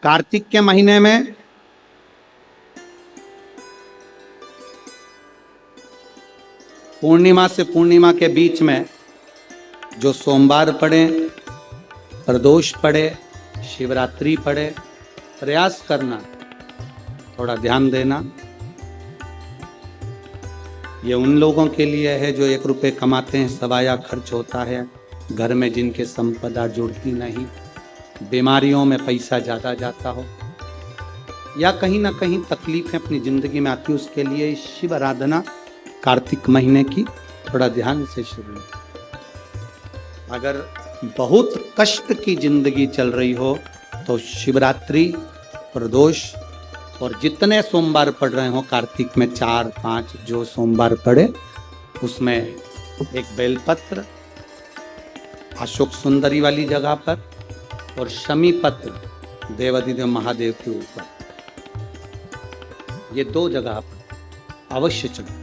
कार्तिक के महीने में पूर्णिमा से पूर्णिमा के बीच में जो सोमवार पड़े, प्रदोष पड़े, शिवरात्रि पड़े, प्रयास करना, थोड़ा ध्यान देना। ये उन लोगों के लिए है जो 1 रुपये कमाते हैं, सवाया खर्च होता है, घर में जिनके संपदा जुड़ती नहीं, बीमारियों में पैसा ज़्यादा जाता हो, या कहीं ना कहीं तकलीफें अपनी जिंदगी में आती, उसके लिए शिव आराधना कार्तिक महीने की थोड़ा ध्यान से शुरू। अगर बहुत कष्ट की जिंदगी चल रही हो तो शिवरात्रि, प्रदोष और जितने सोमवार पड़ रहे हो कार्तिक में 4-5 जो सोमवार पड़े, उसमें एक बेलपत्र अशोक सुंदरी वाली जगह पर और शमी पत्र देवाधिदेव महादेव के ऊपर, ये 2 जगह पर अवश्य चढ़ो।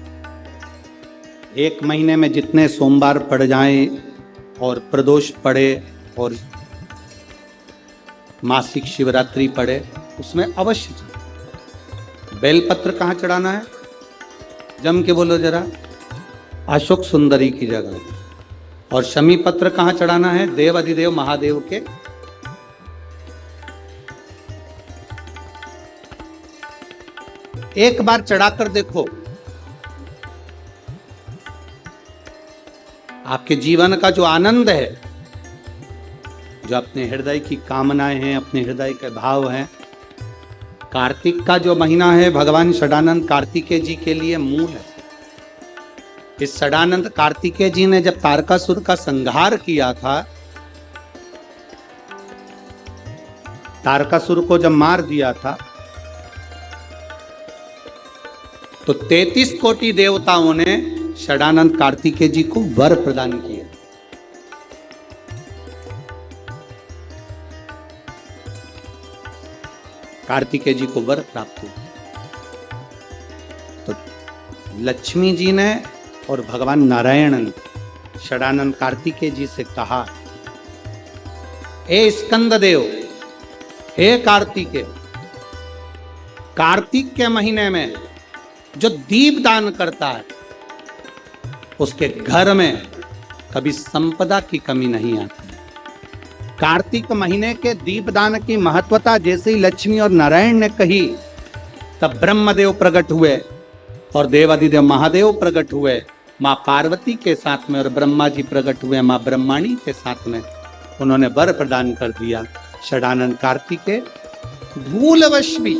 1 महीने में जितने सोमवार पड़ जाएं और प्रदोष पड़े और मासिक शिवरात्रि पड़े, उसमें अवश्य चढ़ो। बेलपत्र कहाँ चढ़ाना है? जम के बोलो जरा। अशोक सुंदरी की जगह। और शमी पत्र कहाँ चढ़ाना है? देव अधिदेव महादेव के एक बार चढ़ाकर देखो, आपके जीवन का जो आनंद है, जो अपने हृदय की कामनाएं हैं, अपने हृदय के भाव हैं, कार्तिक का जो महीना है भगवान षडानंद कार्तिकेय जी के लिए मूल है। इस षडानंद कार्तिकेय जी ने जब तारकासुर का संहार किया था, तारकासुर को जब मार दिया था, तो 33 कोटि देवताओं ने षडानंद कार्तिकेय जी को वर प्रदान किए। कार्तिकेय जी को वर प्राप्त हुआ। तो लक्ष्मी जी ने और भगवान नारायण ने षडानंद कार्तिकेय जी से कहा, हे स्कंद देव, हे कार्तिकेय, कार्तिक के महीने में जो दीप दान करता है उसके घर में कभी संपदा की कमी नहीं आती। कार्तिक महीने के दीपदान की महत्वता जैसे ही लक्ष्मी और नारायण ने कही, तब ब्रह्मदेव प्रकट हुए और देवाधिदेव महादेव प्रकट हुए मां पार्वती के साथ में, और ब्रह्मा जी प्रकट हुए मां ब्रह्माणी के साथ में। उन्होंने वर प्रदान कर दिया। षडानंद कार्तिकेय भूलवश भी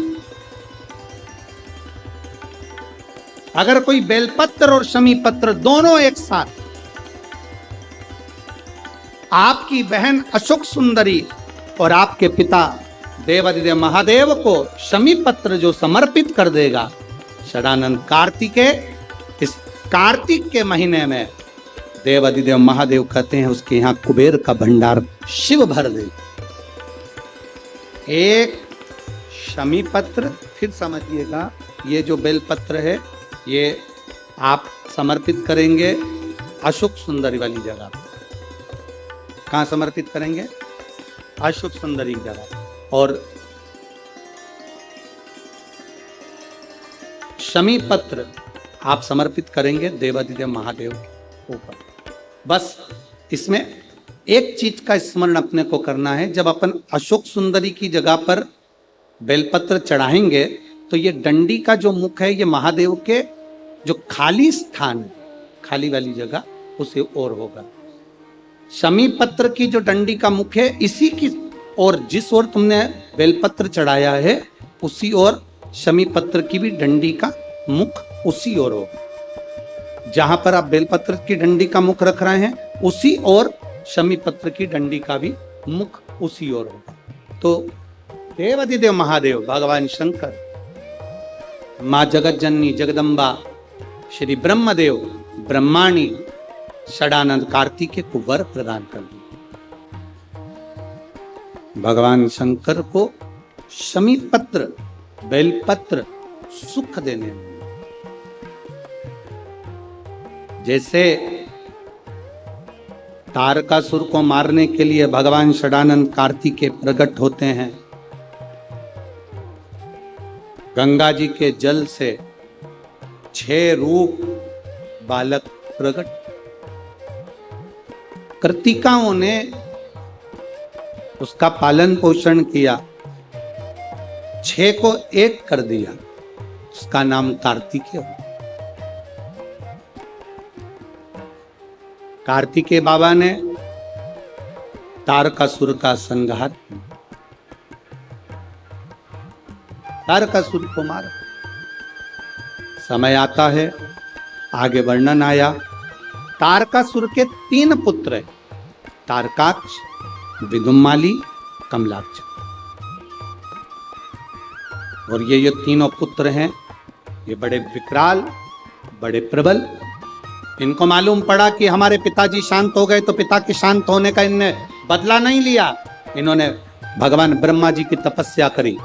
अगर कोई बेलपत्र और शमी पत्र दोनों एक साथ, आपकी बहन अशोक सुंदरी और आपके पिता देवाधिदेव महादेव को शमी पत्र जो समर्पित कर देगा, षडानंद कार्तिकेय इस कार्तिक के महीने में देवाधिदेव महादेव कहते हैं उसके यहां कुबेर का भंडार शिव भर दे। एक शमी पत्र, फिर समझिएगा, ये जो बेलपत्र है ये आप समर्पित करेंगे अशोक सुंदरी वाली जगह। कहाँ समर्पित करेंगे? अशोक सुंदरी की जगह। और शमी पत्र आप समर्पित करेंगे देवाधिदेव महादेव के ऊपर। बस इसमें एक चीज का स्मरण अपने को करना है, जब अपन अशोक सुंदरी की जगह पर बेलपत्र चढ़ाएंगे तो ये डंडी का जो मुख है ये महादेव के जो खाली स्थान है, खाली वाली जगह, उसे ओर होगा। शमी पत्र की जो डंडी का मुख है इसी की ओर, जिस ओर तुमने बेलपत्र चढ़ाया है उसी ओर शमी पत्र की भी डंडी का मुख उसी ओर होगा। जहां पर आप बेलपत्र की डंडी का मुख रख रहे हैं उसी ओर शमी पत्र की डंडी का भी मुख उसी ओर होगा। तो देवाधिदेव महादेव, भगवान शंकर, मां जगत जननी जगदम्बा, श्री ब्रह्मदेव, ब्रह्माणी षडानंद कार्तिकेय को वर प्रदान कर दिया। भगवान शंकर को शमी पत्र, बेलपत्र सुख देने में, जैसे तारकासुर को मारने के लिए भगवान षडानंद कार्तिकेय प्रकट होते हैं, गंगा जी के जल से 6 रूप बालक प्रकट। कृतिकाओं ने उसका पालन पोषण किया, 6 को 1 कर दिया, उसका नाम कार्तिकेय। कार्तिकेय बाबा ने तारकासुर का संहार किया, तारकासुर को मारा। समय आता है, आगे वर्णन आया, तारकासुर के 3 पुत्र हैं, तारकाक्ष, विदुम्माली, कमलाक्ष। और ये तीनों पुत्र हैं, ये बड़े विकराल, बड़े प्रबल। इनको मालूम पड़ा कि हमारे पिताजी शांत हो गए, तो पिता के शांत होने का इनने बदला नहीं लिया। इन्होंने भगवान ब्रह्मा जी की तपस्या करी,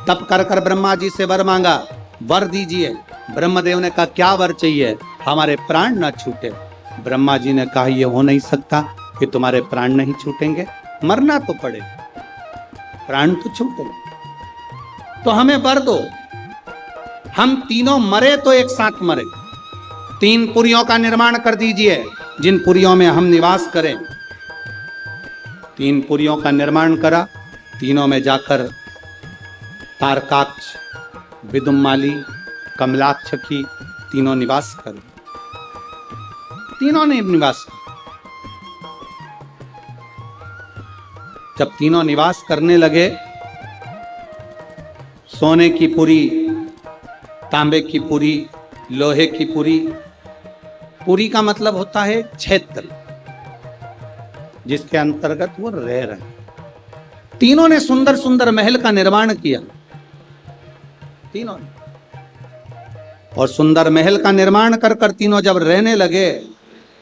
तप कर कर ब्रह्मा जी से वर मांगा, वर दीजिए। ब्रह्मदेव ने कहा क्या वर चाहिए? हमारे प्राण ना छूटे। ब्रह्मा जी ने कहा यह हो नहीं सकता कि तुम्हारे प्राण नहीं छूटेंगे, मरना तो पड़े, प्राण तो छूटे, तो हमें वर दो। हम तीनों मरे तो एक साथ मरे। 3 पुरियों का निर्माण कर दीजिए, जिन पुरियों में हम निवास करें। 3 पुरियों का निर्माण करा, तीनों में जाकर तारकाक्ष, विदुम्माली, कमलाक्ष की तीनों निवास कर, तीनों ने निवास कर। जब तीनों निवास करने लगे, सोने की पुरी, तांबे की पुरी, लोहे की पुरी। पुरी का मतलब होता है क्षेत्र जिसके अंतर्गत वो रह रहे। तीनों ने सुंदर सुंदर महल का निर्माण किया, तीनों ने। और सुंदर महल का निर्माण कर कर तीनों जब रहने लगे,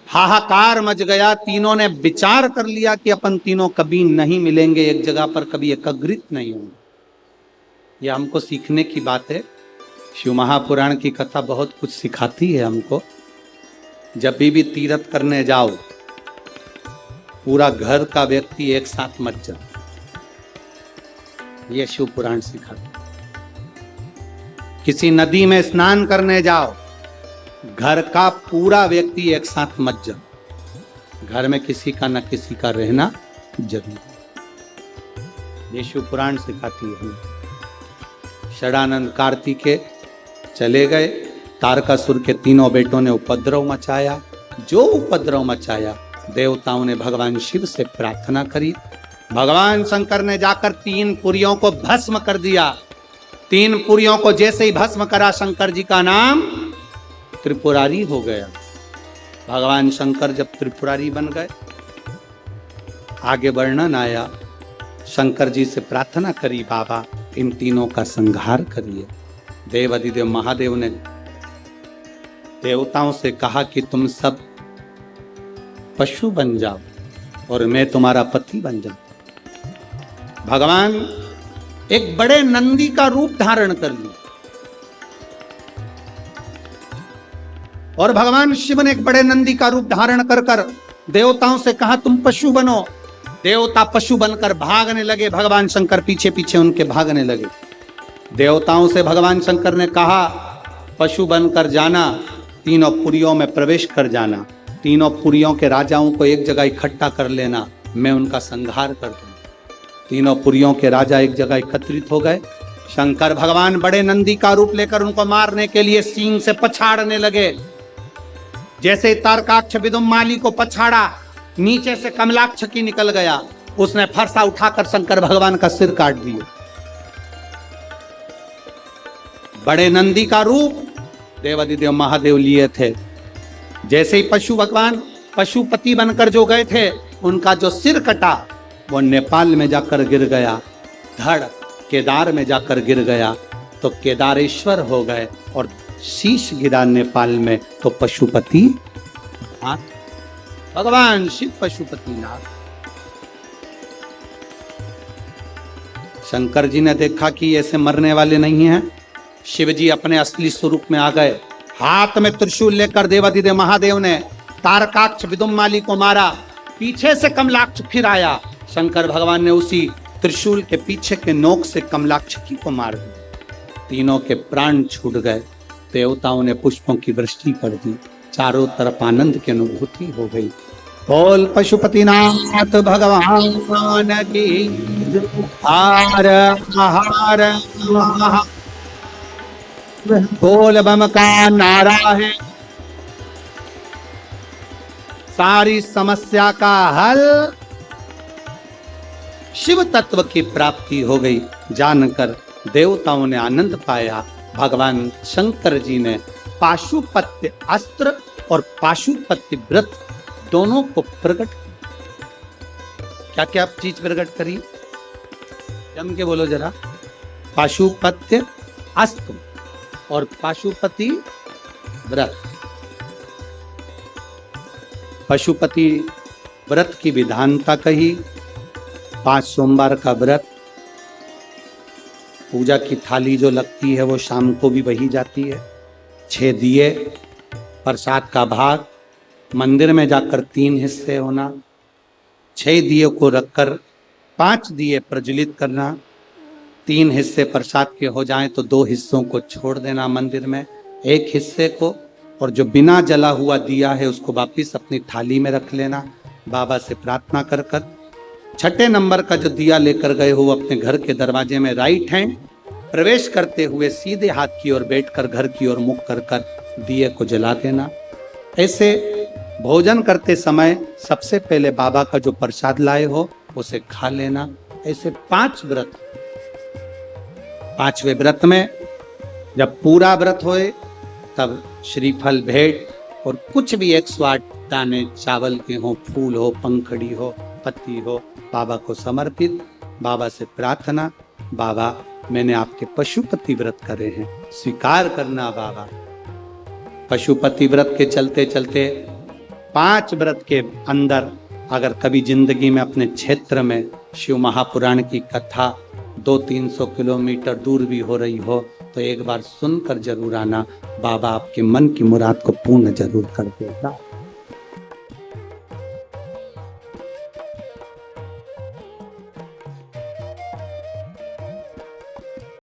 हाहाकार मच गया। तीनों ने विचार कर लिया कि अपन तीनों कभी नहीं मिलेंगे एक जगह पर, कभी एकत्रित नहीं होंगे। यह हमको सीखने की बात है। शिव महापुराण की कथा बहुत कुछ सिखाती है हमको। जब भी तीर्थ करने जाओ, पूरा घर का व्यक्ति एक साथ मत जाओ, यह शिव पुराण सिखाता है। किसी नदी में स्नान करने जाओ, घर का पूरा व्यक्ति एक साथ मत जाओ, घर में किसी का न किसी का रहना जरूरी। ये शिव पुराण सिखाती है हमें। षडानंद कार्तिकेय चले गए, तारकासुर के तीनों बेटों ने उपद्रव मचाया। जो उपद्रव मचाया, देवताओं ने भगवान शिव से प्रार्थना करी। भगवान शंकर ने जाकर 3 पुरियों को भस्म कर दिया। 3 पुरियों को जैसे ही भस्म करा, शंकर जी का नाम त्रिपुरारी हो गया। भगवान शंकर जब त्रिपुरारी बन गए, आगे वर्णन आया, शंकर जी से प्रार्थना करी, बाबा इन तीनों का संहार करिए। देवाधिदेव महादेव ने देवताओं से कहा कि तुम सब पशु बन जाओ और मैं तुम्हारा पति बन जाऊं। भगवान एक बड़े नंदी का रूप धारण कर लिया, और भगवान शिव ने एक बड़े नंदी का रूप धारण कर कर देवताओं से कहा तुम पशु बनो। देवता पशु बनकर भागने लगे, भगवान शंकर पीछे पीछे उनके भागने लगे। देवताओं से भगवान शंकर ने कहा पशु बनकर जाना, तीनों पुरियों में प्रवेश कर जाना, तीनों पुरियों के राजाओं को एक जगह इकट्ठा कर लेना, मैं उनका संहार कर दूं। तीनों पुरियों के राजा एक जगह एकत्रित हो गए। शंकर भगवान बड़े नंदी का रूप लेकर उनको मारने के लिए सींग से पछाड़ने लगे। जैसे ही तारकाक्ष विदुम्माली को पछाड़ा, नीचे से कमलाक्ष की निकल गया, उसने फरसा उठाकर शंकर भगवान का सिर काट दिया। बड़े नंदी का रूप देवाधिदेव महादेव लिए थे। जैसे ही पशु भगवान पशुपति बनकर जो गए थे, उनका जो सिर कटा वो नेपाल में जाकर गिर गया, धड़ केदार में जाकर गिर गया, तो केदारेश्वर हो गए। और शीश गिरा नेपाल में, तो पशुपति भगवान शिव पशुपति नाथ। शंकर जी ने देखा कि ऐसे मरने वाले नहीं हैं। शिव जी अपने असली स्वरूप में आ गए। हाथ में त्रिशूल लेकर देवाधिदेव महादेव ने तारकाक्ष विदुम्माली को मारा। पीछे से कमलाक्ष फिर आया। शंकर भगवान ने उसी त्रिशूल के पीछे के नोक से कमलाक्ष की को मार दिया। तीनों के प्राण छूट गए। देवताओं ने पुष्पों की वृष्टि कर दी, चारों तरफ आनंद की अनुभूति हो गई। बोल पशुपतिनाथ भगवान की हार आहार आहा। बोल बम का नारा है, सारी समस्या का हल, शिव तत्व की प्राप्ति हो गई। जानकर देवताओं ने आनंद पाया। भगवान शंकर जी ने पाशुपत्य अस्त्र और पाशुपत्य व्रत दोनों को प्रकट, क्या क्या चीज प्रकट करी, जम के बोलो जरा। पाशुपत्य अस्त्र और पाशुपति व्रत। पशुपति व्रत की विधानता कही, 5 सोमवार का व्रत, पूजा की थाली जो लगती है वो शाम को भी वही जाती है, 6 दिए, प्रसाद का भाग, मंदिर में जाकर 3 हिस्से होना, 6 दिए को रखकर 5 दिए प्रज्वलित करना, 3 हिस्से प्रसाद के हो जाएं तो 2 हिस्सों को छोड़ देना मंदिर में, 1 हिस्से को, और जो बिना जला हुआ दिया है उसको वापिस अपनी थाली में रख लेना। बाबा से प्रार्थना कर कर 6ठे नंबर का जो दिया लेकर गए हो अपने घर के दरवाजे में राइट हैंड प्रवेश करते हुए सीधे हाथ की ओर बैठकर घर की ओर मुख कर कर दिए को जला देना। ऐसे भोजन करते समय सबसे पहले बाबा का जो प्रसाद लाए हो उसे खा लेना। ऐसे 5 व्रत, 5वें व्रत में जब पूरा व्रत होए तब श्रीफल भेंट और कुछ भी 108 दाने चावल के हो, फूल हो, पंखड़ी हो, पत्ती हो, बाबा को समर्पित। बाबा से प्रार्थना, बाबा मैंने आपके पशुपति व्रत करे हैं, स्वीकार करना बाबा। पशुपति व्रत के चलते चलते 5 व्रत के अंदर अगर कभी जिंदगी में अपने क्षेत्र में शिव महापुराण की कथा 200-300 किलोमीटर दूर भी हो रही हो तो एक बार सुनकर जरूर आना, बाबा आपके मन की मुराद को पूर्ण जरूर कर देगा।